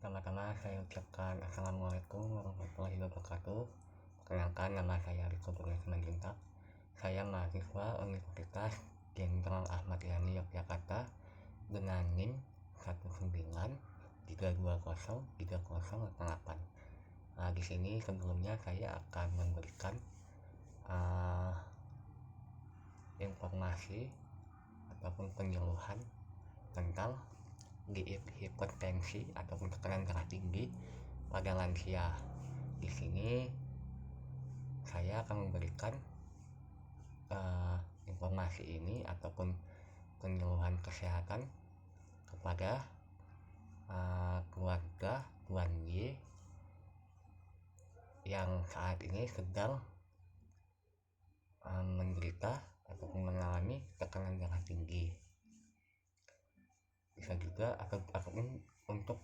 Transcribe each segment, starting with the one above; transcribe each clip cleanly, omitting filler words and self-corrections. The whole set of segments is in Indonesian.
Pertama-tama saya ucapkan Assalamualaikum warahmatullahi wabarakatuh. Perkenalkan, nama saya Riko Burya Simanjuntak. Saya mahasiswa Universitas Jenderal Ahmad Yani Yogyakarta dengan NIM 193203088. Di sini sebelumnya saya akan memberikan informasi ataupun penyuluhan tentang hipertensi ataupun tekanan darah tinggi pada lansia. Di sini saya akan memberikan informasi ini ataupun penyuluhan kesehatan kepada keluarga Tuan Y yang saat ini sedang menderita ataupun mengalami tekanan darah tinggi. Bisa juga ataupun untuk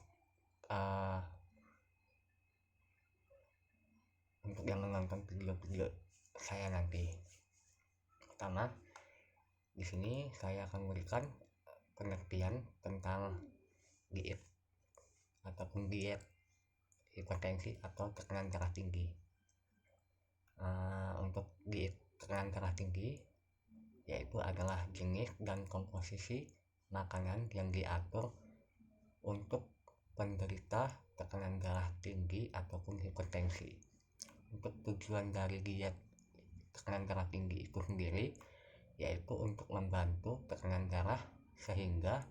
yang menonton video-video saya nanti. Pertama, di sini saya akan memberikan pengertian tentang diet hipertensi atau tekanan darah tinggi. Untuk diet tekanan darah tinggi yaitu adalah jenis dan komposisi makanan yang diatur untuk penderita tekanan darah tinggi ataupun hipertensi. Untuk tujuan dari diet tekanan darah tinggi itu sendiri yaitu untuk membantu tekanan darah sehingga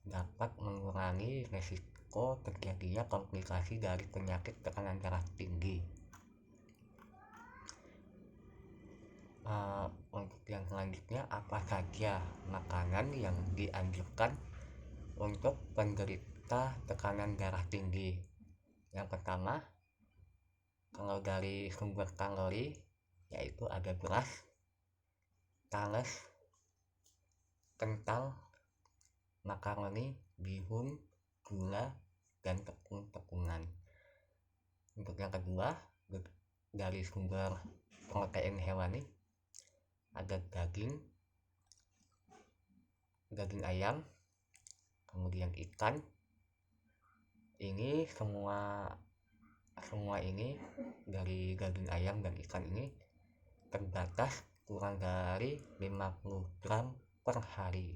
dapat mengurangi resiko terjadinya komplikasi dari penyakit tekanan darah tinggi. Untuk yang selanjutnya, apa saja makanan yang dianjurkan untuk penderita tekanan darah tinggi? Yang pertama, kalau dari sumber kalori yaitu ada beras, talas, kental, makaroni, bihun, gula, dan tepung-tepungan. Untuk yang kedua, dari sumber protein hewani ada daging ayam, kemudian ikan. Ini semua ini dari daging ayam dan ikan ini terbatas kurang dari 50 gram per hari.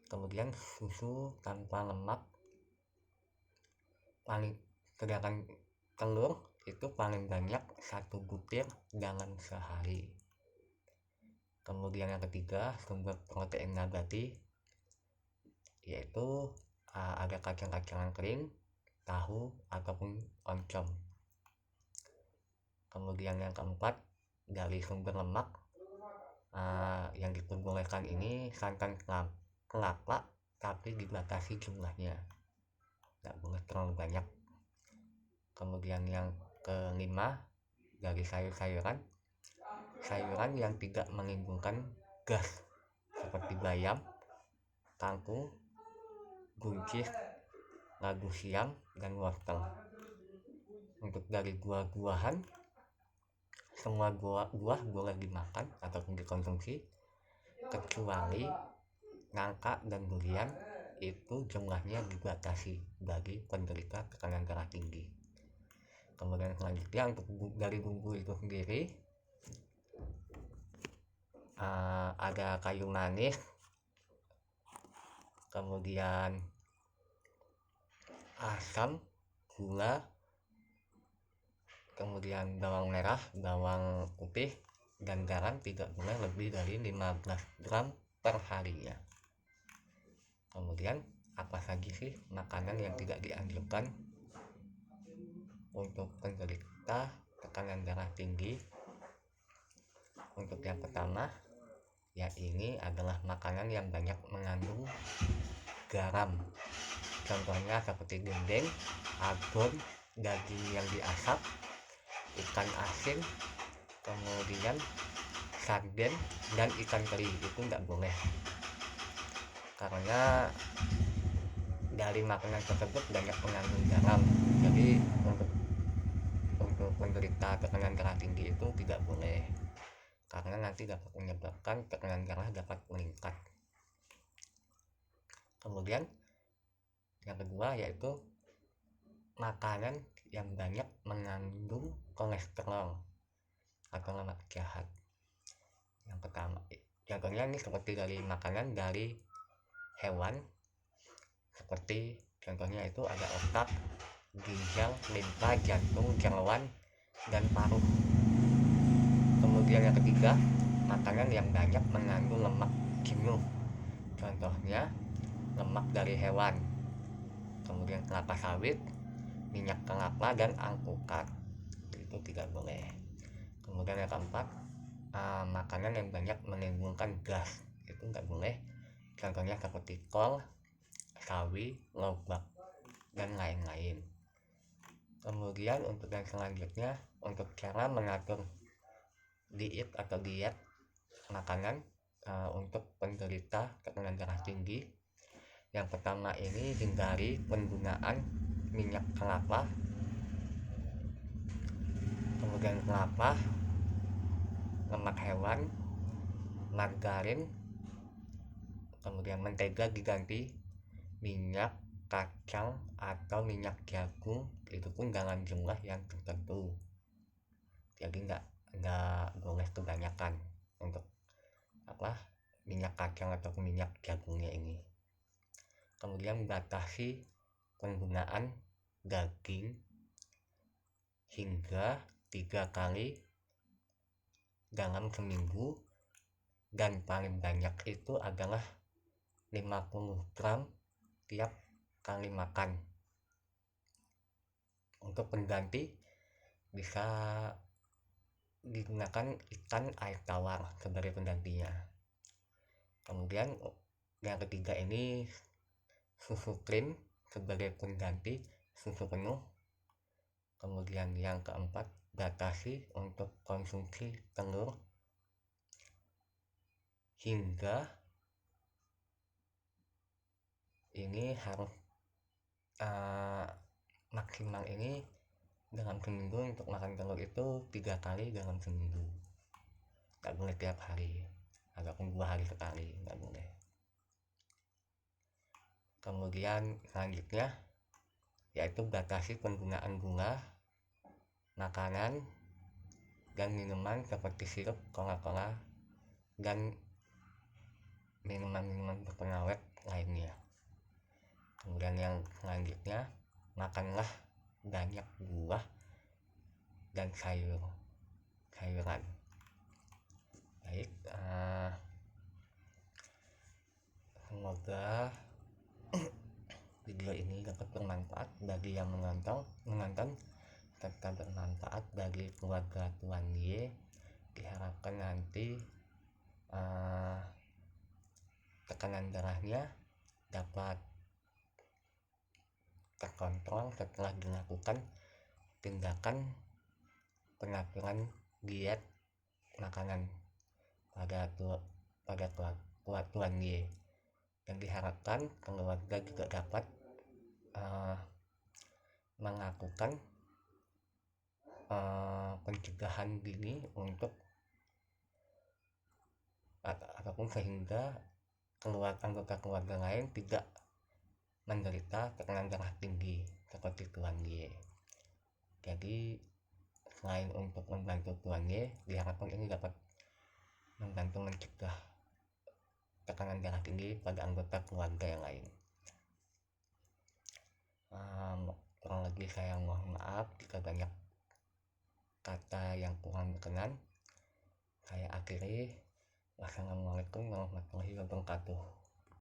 Kemudian susu tanpa lemak sedangkan telur itu paling banyak 1 butir dalam sehari. Kemudian yang ketiga, sumber protein nabati yaitu ada kacang-kacangan kering, tahu ataupun oncom. Kemudian yang keempat, dari sumber lemak yang diperbolehkan ini santan kelapa tapi dibatasi jumlahnya, tidak boleh terlalu banyak. Kemudian yang kelima, dari sayuran yang tidak menimbulkan gas seperti bayam, kangkung, buncis, ladu siam, dan wortel. Untuk dari buah-buahan, semua buah boleh dimakan ataupun dikonsumsi kecuali nangka dan durian, itu jumlahnya dibatasi bagi penderita tekanan darah tinggi. Kemudian selanjutnya, untuk dari bumbu itu sendiri ada kayu manis, kemudian asam, gula, kemudian bawang merah, bawang putih, dan garam tidak boleh lebih dari 15 gram per harinya. Kemudian apa saja sih makanan yang tidak dianjurkan untuk penderita tekanan darah tinggi? Untuk yang pertama, ya ini adalah makanan yang banyak mengandung garam. Contohnya seperti dendeng, abon, daging yang diasap, ikan asin, kemudian sarden, dan ikan teri itu tidak boleh, karena dari makanan tersebut banyak mengandung garam. Jadi untuk penderita tekanan darah tinggi itu tidak boleh, karena nanti dapat menyebabkan tekanan darah dapat meningkat. Kemudian Yang kedua yaitu makanan yang banyak mengandung kolesterol atau lemak jahat. Yang pertama, contohnya ini seperti dari makanan dari hewan, seperti contohnya itu ada otak, ginjal, limpa, jantung, jeroan, dan paru. Kemudian yang ketiga, makanan yang banyak mengandung lemak jenuh, contohnya lemak dari hewan, kemudian kelapa sawit, minyak kelapa, dan alpukat, itu tidak boleh. Kemudian yang keempat, makanan yang banyak menimbulkan gas, itu nggak boleh, contohnya seperti kol, sawi, lobak, dan lain-lain. Kemudian untuk yang selanjutnya, untuk cara mengatur diet makanan untuk penderita tekanan darah tinggi. Yang pertama ini hindari penggunaan minyak kelapa, kemudian kelapa, lemak hewan, margarin, kemudian mentega diganti minyak kacang atau minyak jagung, itu pun dalam jumlah yang tertentu, jadi nggak boleh kebanyakan untuk minyak kacang atau minyak jagungnya ini. Kemudian batasi penggunaan daging hingga 3 kali dalam seminggu, dan paling banyak itu adalah 50 gram tiap kali makan. Untuk pengganti bisa digunakan ikan air tawar sebagai penggantinya. Kemudian yang ketiga ini susu krim sebagai pengganti susu penuh. Kemudian yang keempat, batasi untuk konsumsi telur hingga ini harus maksimal ini dalam seminggu untuk makan telur itu 3 kali dalam seminggu, nggak boleh tiap hari ataupun 2 hari sekali, nggak boleh. Kemudian selanjutnya yaitu batasi penggunaan gula, makanan, dan minuman seperti sirup, coca-cola, dan minuman-minuman berpengawet lainnya. Kemudian yang selanjutnya, makanlah banyak buah dan sayuran. Baik, semoga video ini dapat bermanfaat bagi yang menonton serta bermanfaat bagi keluarga Tuan Y. Diharapkan nanti tekanan darahnya dapat terkontrol setelah dilakukan tindakan pengaturan diet makanan pada Tuan Y, dan diharapkan keluarga juga dapat melakukan pencegahan dini untuk ataupun sehingga anggota keluarga lain tidak menderita tekanan darah tinggi seperti Tuan Y. Jadi selain untuk membantu Tuan Y, diharapkan ini dapat membantu mencegah tekanan darah tinggi pada anggota keluarga yang lain. Kurang lebih saya mohon maaf jika banyak kata yang kurang berkenan. Saya akhiri. Wassalamualaikum warahmatullahi wabarakatuh.